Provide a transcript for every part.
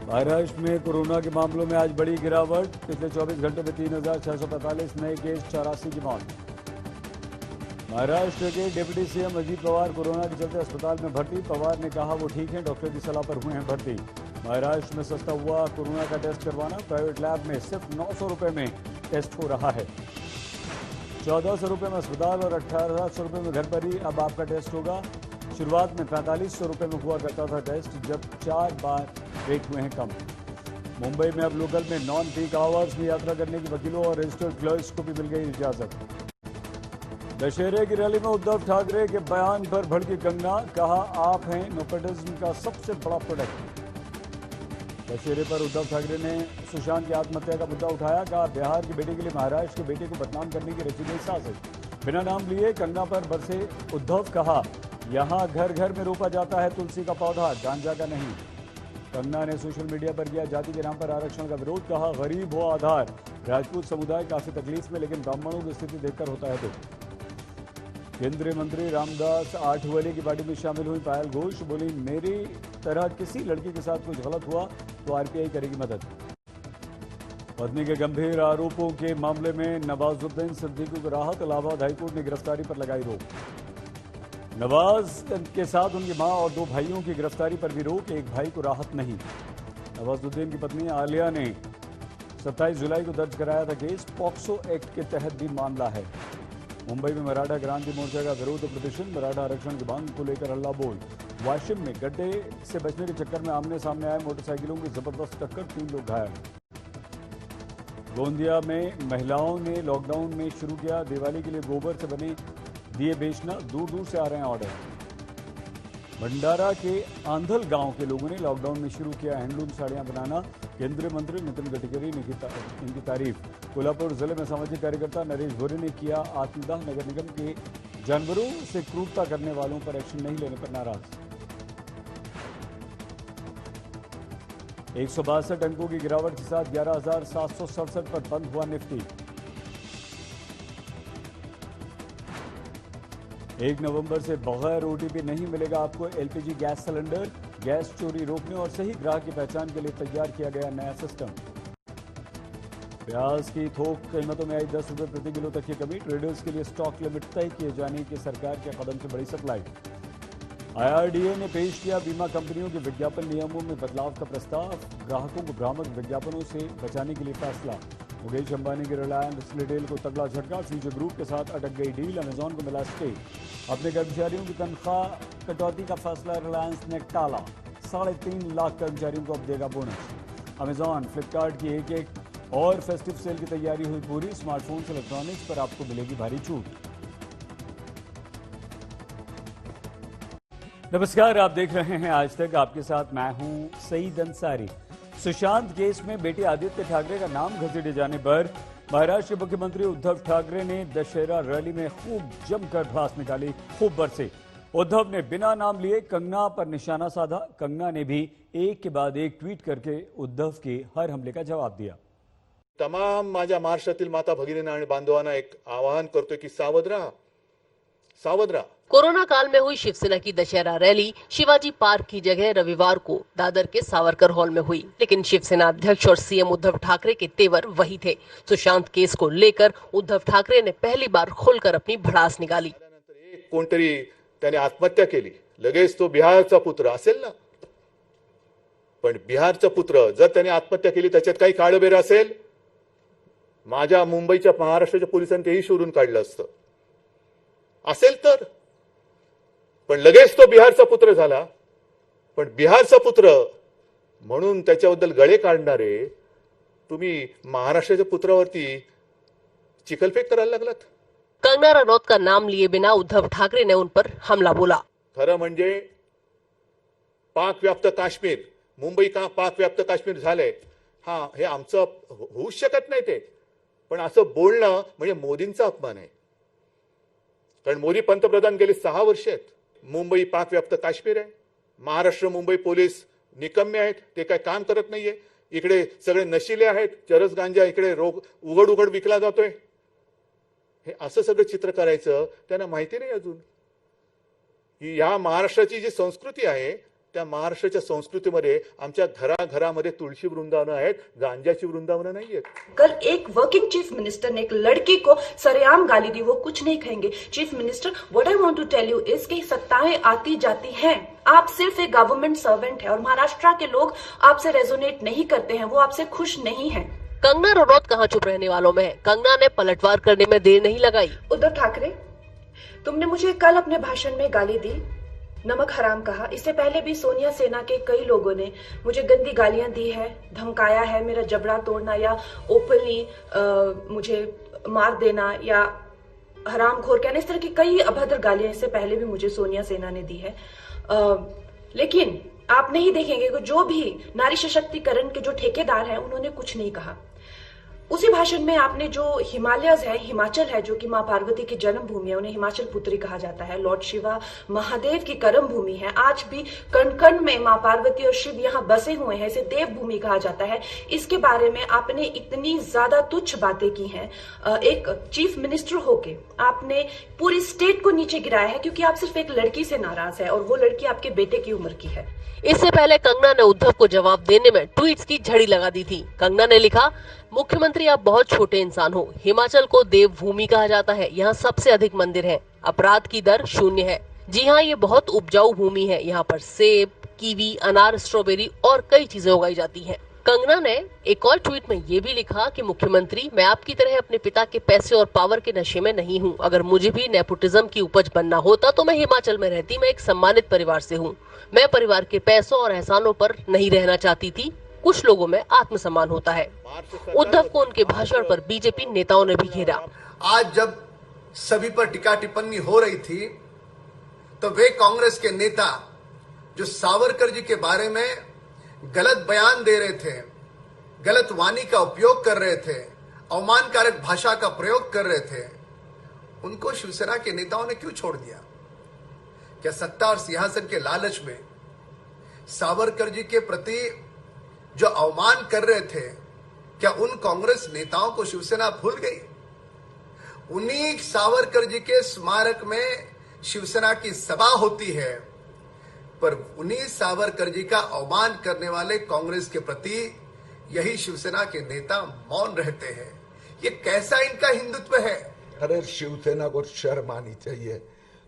महाराष्ट्र में कोरोना के मामलों में आज बड़ी गिरावट। पिछले 24 घंटे में 3,645 नए केस, 84 की मौत। महाराष्ट्र के deputy CM Ajit Pawar corona के चलते अस्पताल में भर्ती। पवार ने कहा वो ठीक हैं, डॉक्टर की सलाह पर हुए हैं भर्ती। महाराष्ट्र में सस्ता हुआ कोरोना का टेस्ट करवाना। प्राइवेट लैब में सिर्फ 900 रुपये में टेस्ट हो रहा है। 1400 रुपये में अस्पताल और 1800 रुपये में घर पर ही अब आपका टेस्ट होगा। शुरुआत में 4500 रुपये में हुआ करता था टेस्ट, जब 4 बार रेट हुए हैं कम। मुंबई में अब लोकल में नॉन पीक आवर्स में यात्रा करने की वकीलों और रजिस्टर्ड क्लर्क्स को भी मिल गई इजाजत। दशहरे की रैली में उद्धव ठाकरे के बयान पर भड़की कंगना। कहा आप हैं नेपोटिज्म का सबसे बड़ा प्रोडक्ट। दशहरे पर उद्धव ठाकरे ने सुशांत की आत्महत्या का मुद्दा उठाया। कहा बिहार की बेटी के लिए महाराष्ट्र के बेटे को बदनाम करने की रची गई साजिश। बिना नाम लिए कंगना पर बरसे उद्धव। कहा यहां घर घर में रोपा जाता है तुलसी का पौधा, गांजा का नहीं। कंगना ने सोशल मीडिया पर किया जाति के नाम पर आरक्षण का विरोध। कहा गरीब हो आधार। राजपूत समुदाय काफी तकलीफ में, लेकिन ब्राह्मणों की स्थिति देखकर होता है तो। केंद्रीय मंत्री रामदास आठवले की पार्टी में शामिल हुई पायल घोष। बोली मेरी तरह किसी लड़की के साथ कुछ गलत हुआ तो आरपीआई करेगी मदद। पत्नी के गंभीर आरोपों के मामले में नवाजुद्दीन सिद्दीकी को राहत। इलाहाबाद हाईकोर्ट ने गिरफ्तारी पर लगाई रोक। नवाज के साथ उनकी मां और 2 भाइयों की गिरफ्तारी पर भी रोक। एक भाई को राहत नहीं। नवाजुद्दीन की पत्नी आलिया ने 27 जुलाई को दर्ज कराया था केस। पॉक्सो एक्ट के तहत भी मामला है। मुंबई में मराठा क्रांति मोर्चा का विरोध प्रदर्शन। मराठा आरक्षण की मांग को लेकर हल्ला बोल। वाशिम में गड्ढे से बचने के चक्कर में आमने सामने आए मोटरसाइकिलों की जबरदस्त टक्कर, 3 लोग घायल। गोंदिया में महिलाओं ने लॉकडाउन में शुरू किया दिवाली के लिए गोबर से बने दिए बेचना। दूर दूर से आ रहे हैं ऑर्डर। भंडारा के आंधल गांव के लोगों ने लॉकडाउन में शुरू किया हैंडलूम साड़ियां बनाना। केंद्रीय मंत्री नितिन गडकरी ने इनकी तारीफ। कोल्हापुर जिले में सामाजिक कार्यकर्ता नरेश भोरे ने किया आत्मदाह। नगर निगम के जानवरों से क्रूरता करने वालों पर एक्शन नहीं लेने पर नाराज। 162 अंकों की गिरावट के साथ 11,767 पर बंद हुआ निफ्टी। 1 नवंबर से बगैर ओटीपी नहीं मिलेगा आपको एलपीजी गैस सिलेंडर। गैस चोरी रोकने और सही ग्राहक की पहचान के लिए तैयार किया गया नया सिस्टम। प्याज की थोक कीमतों में आई 10 रुपये प्रति किलो तक की कमी। ट्रेडर्स के लिए स्टॉक लिमिट तय किए जाने की सरकार के कदम से बड़ी सप्लाई। आईआरडीए ने पेश किया बीमा कंपनियों के विज्ञापन नियमों में बदलाव का प्रस्ताव। ग्राहकों को भ्रामक विज्ञापनों से बचाने के लिए फैसला। मुकेश अंबानी के रिलायंस रिटेल को तगड़ा झटका। फ्यूचर ग्रुप के साथ अटक गई डील। अमेजॉन को मिला स्टे। अपने कर्मचारियों की तनख्वाह कटौती का फैसला रिलायंस ने टाला। 3.5 लाख कर्मचारियों को अब देगा बोनस। अमेजॉन फ्लिपकार्ट की एक और फेस्टिव सेल की तैयारी हुई पूरी। स्मार्टफोन से इलेक्ट्रॉनिक्स पर आपको मिलेगी भारी छूट। नमस्कार, आप देख रहे हैं आज तक। आपके साथ मैं हूं सईद अंसारी। सुशांत केस में बेटे आदित्य ठाकरे का नाम घसीटे जाने पर महाराष्ट्र के मुख्यमंत्री उद्धव ठाकरे ने दशहरा रैली में खूब जमकर भड़ास निकाली, खूब बरसे। उद्धव ने बिना नाम लिए कंगना पर निशाना साधा। कंगना ने भी एक के बाद एक ट्वीट करके उद्धव के हर हमले का जवाब दिया। तमाम माझ्या महाराष्ट्रातील माता भगिनींना आणि बांधवांना एक आवाहन करतोय की सावध रहा, सावध रहा। कोरोना काल में हुई शिवसेना की दशहरा रैली शिवाजी पार्क की जगह रविवार को दादर के सावरकर हॉल में हुई, लेकिन शिवसेना अध्यक्ष और सीएम उद्धव ठाकरे के तेवर वही थे। सुशांत केस को लेकर उद्धव ठाकरे ने पहली बार खुलकर अपनी भड़ास निकाली। एक कोणतरी त्याने आत्महत्या केली, लगेच तो बिहारचा पुत्र असेल ना, पण बिहारचा पुत्र जर त्याने आत्महत्या केली त्याच्यात काही काळबेर असेल, माझ्या मुंबईच्या महाराष्ट्राच्या पोलिसांनी तेही शोधून काढलं असतं असेल तर, पण लगेच तो बिहारचा पुत्र झाला। पण बिहारचा पुत्र म्हणून त्याच्याबद्दल गळे काढणारे तुम्ही महाराष्ट्राच्या पुत्रावरती चिखलफेक करायला लागलात। कंगना रनौत का नाम लिए बिना उद्धव ठाकरे ने उन पर हमला बोला। खरं म्हणजे पाक व्याप्त काश्मीर, मुंबई का पाक व्याप्त काश्मीर झालंय, हा हे आमचं होऊच शकत नाही ते, पण असं बोलणं म्हणजे मोदींचा अपमान आहे। कारण मोदी पंतप्रधान गेले 6 वर्ष आहेत। मुंबई पाक व्याप्त काश्मीर आहे, महाराष्ट्र मुंबई पोलीस निकम्मे आहेत, ते काय काम करत नाहीये। इकडे सगळे नशिले आहेत, चरस गांजा इकडे उघड उघड विकला जातोय। हे असं सगळं चित्र करायचं त्यांना माहिती नाही अजून की या महाराष्ट्राची जी संस्कृती आहे त्या महाराष्ट्राच्या संस्कृतीमध्ये आमच्या घराघरामध्ये तुळशी वृंदावनं आहेत, गांजाची वृंदावनं नाही आहेत. कल एक वर्किंग चीफ मिनिस्टर ने एक लड़की को सरेआम गाली दी, वो कुछ नहीं कहेंगे. Chief minister, what I want to tell you is कि सत्ताएं आती जाती हैं. आप सिर्फ एक गवर्नमेंट सर्वेंट है और महाराष्ट्र के लोग आपसे रेजोनेट नहीं करते हैं, वो आपसे खुश नहीं है. कंगना रनौत कहाँ चुप रहने वालों में है. कंगना ने पलटवार करने में देर नहीं लगाई. उद्धव ठाकरे, तुमने मुझे कल अपने भाषण में गाली दी, नमक हराम कहा. इससे पहले भी सोनिया सेना के कई लोगों ने मुझे गंदी गालियां दी है, धमकाया है, मेरा जबड़ा तोड़ना या ओपनली मुझे मार देना या हरामखोर कहना, इस तरह की कई अभद्र गालियां इससे पहले भी मुझे सोनिया सेना ने दी है. लेकिन आप नहीं देखेंगे कि जो भी नारी सशक्तिकरण के जो ठेकेदार हैं उन्होंने कुछ नहीं कहा. उसी भाषण में आपने जो हिमालयज है, हिमाचल है, जो कि मां पार्वती की जन्मभूमि है, उन्हें हिमाचल पुत्री कहा जाता है, लॉर्ड शिवा महादेव की कर्म भूमि है. आज भी कण कण में मां पार्वती और शिव यहाँ बसे हुए हैं, इसे देवभूमि कहा जाता है. इसके बारे में आपने इतनी ज्यादा तुच्छ बातें की हैं. एक चीफ मिनिस्टर होके आपने पूरी स्टेट को नीचे गिराया है क्योंकि आप सिर्फ एक लड़की से नाराज है और वो लड़की आपके बेटे की उम्र की है. इससे पहले कंगना ने उद्धव को जवाब देने में ट्वीट्स की झड़ी लगा दी थी. कंगना ने लिखा, मुख्यमंत्री आप बहुत छोटे इंसान हो. हिमाचल को देवभूमि कहा जाता है. यहाँ सबसे अधिक मंदिर हैं. अपराध की दर 0 है. जी हाँ, ये बहुत उपजाऊ भूमि है. यहाँ पर सेब, कीवी, अनार, स्ट्रॉबेरी और कई चीजें उगाई जाती हैं. कंगना ने एक और ट्वीट में ये भी लिखा कि मुख्यमंत्री, मैं आपकी तरह अपने पिता के पैसे और पावर के नशे में नहीं हूँ. अगर मुझे भी नेपोटिज्म की उपज बनना होता तो मैं हिमाचल में रहती. मैं एक सम्मानित परिवार से हूँ. मैं परिवार के पैसों और एहसानों पर नहीं रहना चाहती थी. कुछ लोगों में आत्मसम्मान होता है. उद्धव को उनके भाषण पर बीजेपी नेताओं ने भी घेरा. आज जब सभी पर टीका टिप्पणी हो रही थी तो वे कांग्रेस के नेता जो सावरकर जी के बारे में गलत बयान दे रहे थे, गलत वाणी का उपयोग कर रहे थे, अवमानकारक भाषा का प्रयोग कर रहे थे, उनको शिवसेना के नेताओं ने क्यों छोड़ दिया? क्या सत्ता और सिंहासन के लालच में सावरकर जी के प्रति जो अवमान कर रहे थे, क्या उन कांग्रेस नेताओं को शिवसेना भूल गई? उन्हीं सावरकर जी के स्मारक में शिवसेना की सभा होती है, पर उन्हीं सावरकर जी का अवमान करने वाले कांग्रेस के प्रति यही शिवसेना के नेता मौन रहते हैं. ये कैसा इनका हिंदुत्व है? अरे शिवसेना को शर्म आनी चाहिए.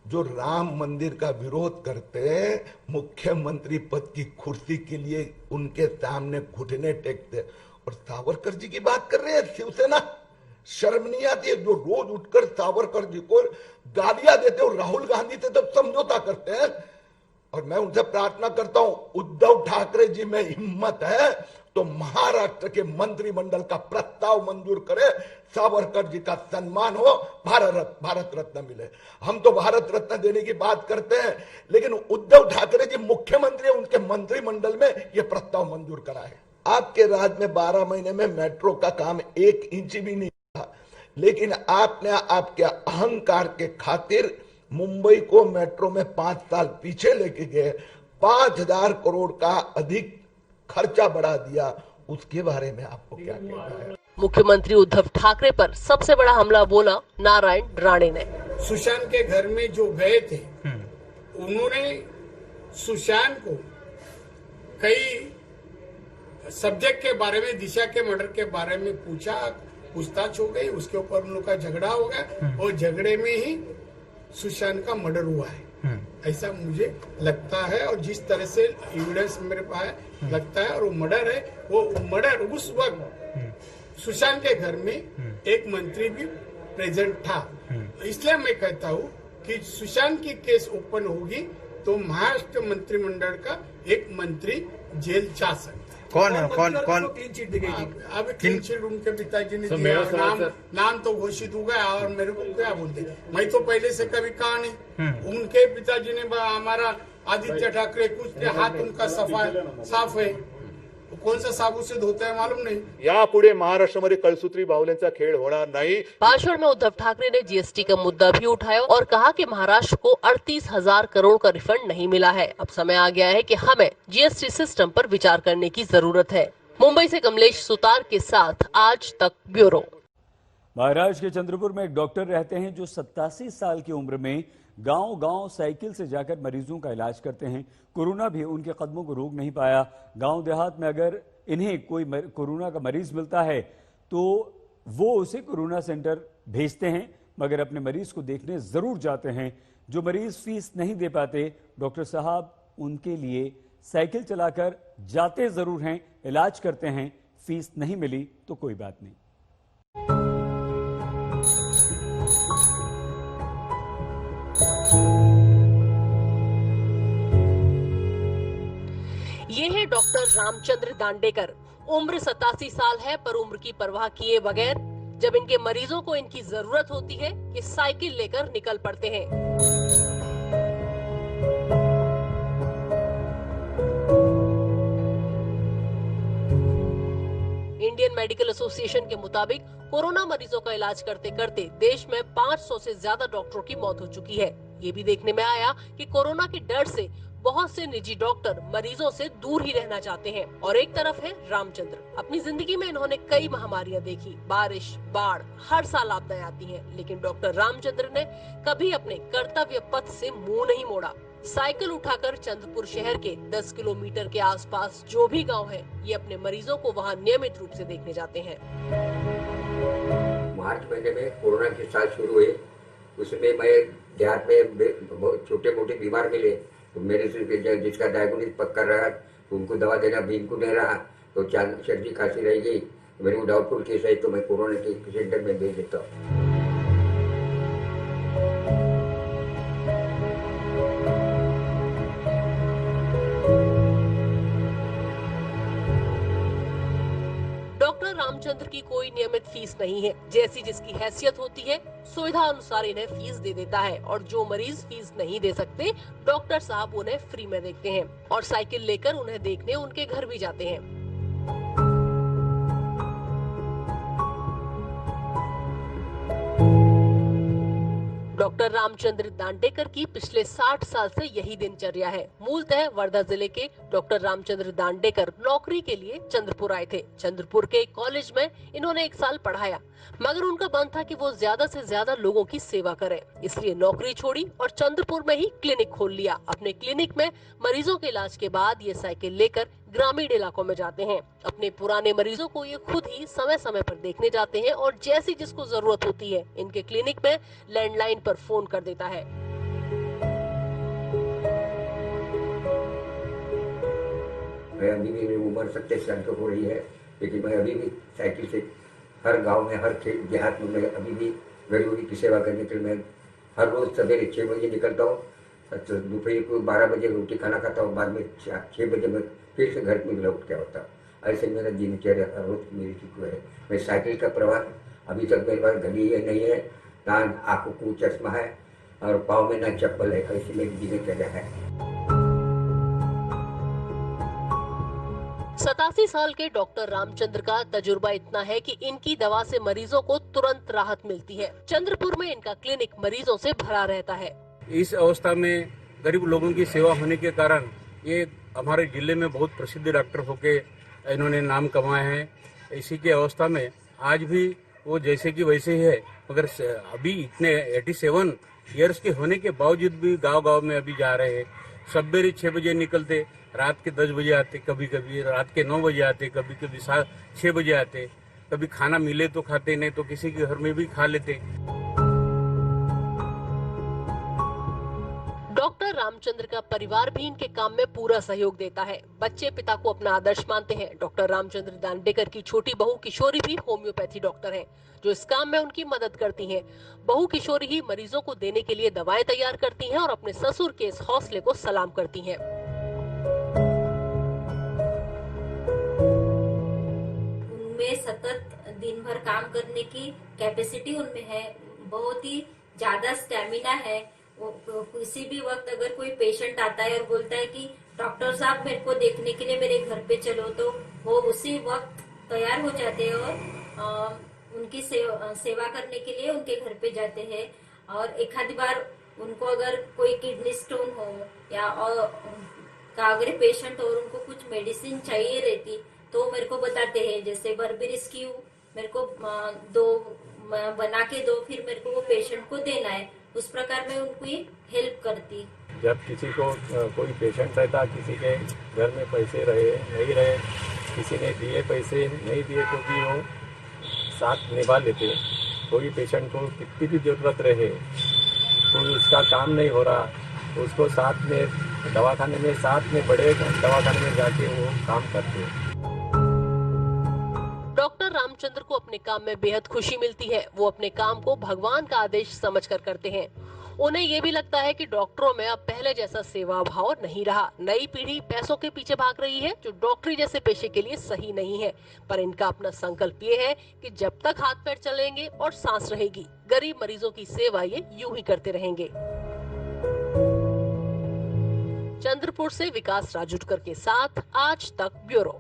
जो राम मंदिर का विरोध करते हैं, मुख्यमंत्री पद की कुर्सी के लिए उनके सामने घुटने टेकते, और सावरकर जी की बात कर रहे हैं शिवसेना. शर्म नहीं आती है? जो रोज उठकर सावरकर जी को गालियां देते और राहुल गांधी से तब समझौता करते हैं. और मैं उनसे प्रार्थना करता हूं, उद्धव ठाकरे जी में हिम्मत है तो महाराष्ट्र के मंत्रिमंडल का प्रस्ताव मंजूर करे, सावरकर जी का सम्मान हो, भारत रत्न मिले. हम तो भारत रत्न देने की बात करते हैं, लेकिन उद्धव ठाकरे जी मुख्यमंत्री, उनके मंत्रिमंडल में यह प्रस्ताव मंजूर करा है. आपके राज में 12 महीने में मेट्रो का काम 1 इंच भी नहीं था, लेकिन आपने आपके अहंकार के खातिर मुंबई को मेट्रो में 5 साल पीछे लेके गए, 5,000 करोड़ का अधिक खर्चा बढ़ा दिया. उसके बारे में आपको क्या कहना है? मुख्यमंत्री उद्धव ठाकरे पर सबसे बड़ा हमला बोला नारायण राणे ने. सुशांत के घर में जो गए थे, उन्होंने सुशांत को कई सब्जेक्ट के बारे में, दिशा के मर्डर के बारे में पूछताछ हो गई. उसके ऊपर उन लोग का झगड़ा हो गया और झगड़े में ही सुशांत का मर्डर हुआ है, ऐसा मुझे लगता है. और जिस तरह से एविडेंस मेरे पास लगता है, और वो मर्डर है, वो मर्डर उस वक्त सुशांत के घर में एक मंत्री भी प्रेजेंट था. इसलिए मैं कहता हूँ कि सुशांत की केस ओपन होगी तो महाराष्ट्र मंत्रिमंडल का एक मंत्री जेल जा सकता है. कौन है? कौन क्लीन चिट दी गई? अब क्लीन चिट उनके पिताजी ने दिया. नाम तो घोषित हो गया और मेरे को क्या बोलते, मैं तो पहले से कभी कहा नहीं. उनके पिताजी ने हमारा आदित्य ठाकरे, कुछ हाथ उनका साफ है, कौन सा साबुन से धोते हैं मालूम नहीं. यापुढे महाराष्ट्रामध्ये कळसूत्री बाहुल्यांचा खेळ होणार नाही. भाषण में उद्धव ठाकरे ने जीएसटी का मुद्दा भी उठाया और कहा कि महाराष्ट्र को 38,000 करोड़ का रिफंड नहीं मिला है. अब समय आ गया है कि हमें जीएसटी सिस्टम पर विचार करने की जरूरत है. मुंबई से कमलेश सुतार के साथ आज तक ब्यूरो. महाराष्ट्र के चंद्रपुर में एक डॉक्टर रहते हैं जो 87 साल की उम्र में गांव-गांव साइकिल से जाकर मरीजों का इलाज करते हैं। कोरोना भी उनके कदमों को रोक नहीं पाया। गांव देहात में अगर इन्हें कोई कोरोना का मरीज मिलता है तो वो उसे कोरोना सेंटर भेजते हैं, मगर अपने मरीज को देखने जरूर जाते हैं। जो मरीज फीस नहीं दे पाते, डॉक्टर साहब उनके लिए साइकिल चलाकर जाते जरूर हैं, इलाज करते हैं। फीस नहीं मिली तो कोई बात नहीं। ये है डॉक्टर रामचंद्र दांडेकर। उम्र 87 साल है, पर उम्र की परवाह किए बगैर जब इनके मरीजों को इनकी जरूरत होती है, ये साइकिल लेकर निकल पड़ते हैं। इंडियन मेडिकल एसोसिएशन के मुताबिक कोरोना मरीजों का इलाज करते करते देश में 500 से ज्यादा डॉक्टरों की मौत हो चुकी है। ये भी देखने में आया कि कोरोना के डर से बहुत से निजी डॉक्टर मरीजों से दूर ही रहना चाहते हैं। और एक तरफ है रामचंद्र। अपनी जिंदगी में इन्होंने कई महामारियां देखी, बारिश, बाढ़, हर साल आपदाएं आती हैं, लेकिन डॉक्टर रामचंद्र ने कभी अपने कर्तव्य पथ से मुंह नहीं मोड़ा। साइकिल उठाकर चंद्रपुर शहर के 10 किलोमीटर के आसपास जो भी गांव है, ये अपने मरीजों को वहां नियमित रूप से देखने जाते हैं। मार्च महीने में कोरोना के साल शुरू हुए, उसमें मैं देहात में छोटे मोटे बीमार मिले तो मेरे से जिसका डायग्नोसिस पक्का रहा उनको दवा देना भी इनको नहीं रहा, तो सर्दी खांसी रह गई, मेरे को डाउटफुल केस है तो मैं कोरोना के सेंटर में भेज देता हूँ। डॉक्टर रामचंद्र की कोई नियमित फीस नहीं है। जैसी जिसकी हैसियत होती है, सुविधा अनुसार इन्हें फीस दे देता है, और जो मरीज फीस नहीं दे सकते, डॉक्टर साहब उन्हें फ्री में देखते हैं और साइकिल लेकर उन्हें देखने उनके घर भी जाते हैं। डॉक्टर रामचंद्र दांडेकर की पिछले 60 साल से यही दिनचर्या है। मूलतः वर्धा जिले के डॉक्टर रामचंद्र दांडेकर नौकरी के लिए चंद्रपुर आए थे। चंद्रपुर के एक कॉलेज में इन्होंने 1 साल पढ़ाया, मगर उनका मन था कि वो ज्यादा से ज्यादा लोगों की सेवा करें, इसलिए नौकरी छोड़ी और चंद्रपुर में ही क्लिनिक खोल लिया। अपने क्लिनिक में मरीजों के इलाज के बाद ये साइकिल लेकर ग्रामीण इलाकों में जाते हैं। अपने पुराने मरीजों को ये खुद ही समय समय पर देखने जाते हैं और जैसी जिसको जरूरत होती है, इनके क्लिनिक में लैंडलाइन पर फोन कर देता है। मैं अभी भी उम्र 70 साल की हो रही है, लेकिन मैं अभी भी साइकिल से हर गांव में, हर देहात में मैं अभी भी गरीबों की सेवा करने के लिए मैं हर रोज सवेरे 6 बजे निकलता हूँ, दोपहर को 12 बजे रोटी खाना खाता हूँ, बाद में 6 बजे मैं फिर से घर में लौट के होता। ऐसे मेरा दिनचर्या हर रोज मेरी ठीक है। मैं साइकिल का प्रवाह अभी तक मेरे पास घड़ी है नहीं है, ना आंखों को चश्मा है और पाँव में ना चप्पल है, ऐसी मेरी दिनचर्या है। 87 साल के डॉक्टर रामचंद्र का तजुर्बा इतना है कि इनकी दवा से मरीजों को तुरंत राहत मिलती है। चंद्रपुर में इनका क्लिनिक मरीजों से भरा रहता है। इस अवस्था में गरीब लोगों की सेवा होने के कारण ये हमारे जिले में बहुत प्रसिद्ध डॉक्टर होके इन्होंने नाम कमाया है। इसी के अवस्था में आज भी वो जैसे कि वैसे ही है, मगर अभी इतने 87 ईयर्स के होने के बावजूद भी गांव-गांव में अभी जा रहे हैं। सवेरे 6 बजे निकलते, रात के 10 बजे आते, कभी कभी रात के 9 बजे आते, कभी कभी 6 बजे आते। कभी खाना मिले तो खाते, नहीं तो किसी के घर में भी खा लेते। डॉक्टर रामचंद्र का परिवार भी इनके काम में पूरा सहयोग देता है। बच्चे पिता को अपना आदर्श मानते हैं। डॉक्टर रामचंद्र दांडेकर की छोटी बहू किशोरी भी होम्योपैथी डॉक्टर है, जो इस काम में उनकी मदद करती हैं। बहू किशोरी ही मरीजों को देने के लिए दवाएं तैयार करती हैं और अपने ससुर के इस हौसले को सलाम करती हैं। उनमें सतत दिन भर काम करने की कैपेसिटी उनमें है, बहुत ही ज्यादा स्टैमिना है। किसी भी वक्त अगर कोई पेशेंट आता है और बोलता है कि डॉक्टर साहब मेरे को देखने के लिए मेरे घर पे चलो, तो वो उसी वक्त तैयार हो जाते हैं और उनकी सेवा करने के लिए उनके घर पे जाते हैं। और एक आधी बार उनको अगर कोई किडनी स्टोन हो या अगर पेशेंट और उनको कुछ मेडिसिन चाहिए रहती तो मेरे को बताते हैं। जैसे बर्बेरिस की मेरे को 2 बना के दो, फिर मेरे को वो पेशेंट को देना है, उस प्रकार मैं उनको हेल्प करती। जब किसी को कोई पेशेंट रहता, किसी के घर में पैसे रहे नहीं रहे, किसी ने दिए पैसे नहीं दिए तो भी वो साथ निभा लेते। कोई पेशेंट को कितनी भी जरूरत रहे, कोई उसका काम नहीं हो रहा तो उसको साथ में दवाखाने में, साथ में बड़े दवाखाने में जाके वो काम करते हैं। डॉक्टर रामचंद्र को अपने काम में बेहद खुशी मिलती है। वो अपने काम को भगवान का आदेश समझकर करते हैं। उन्हें ये भी लगता है कि डॉक्टरों में अब पहले जैसा सेवा भाव नहीं रहा। नई पीढ़ी पैसों के पीछे भाग रही है, जो डॉक्टरी जैसे पेशे के लिए सही नहीं है। पर इनका अपना संकल्प ये है कि जब तक हाथ पैर चलेंगे और सांस रहेगी, गरीब मरीजों की सेवा ये यूं ही करते रहेंगे। चंद्रपुर से विकास राजूटकर के साथ आज तक ब्यूरो।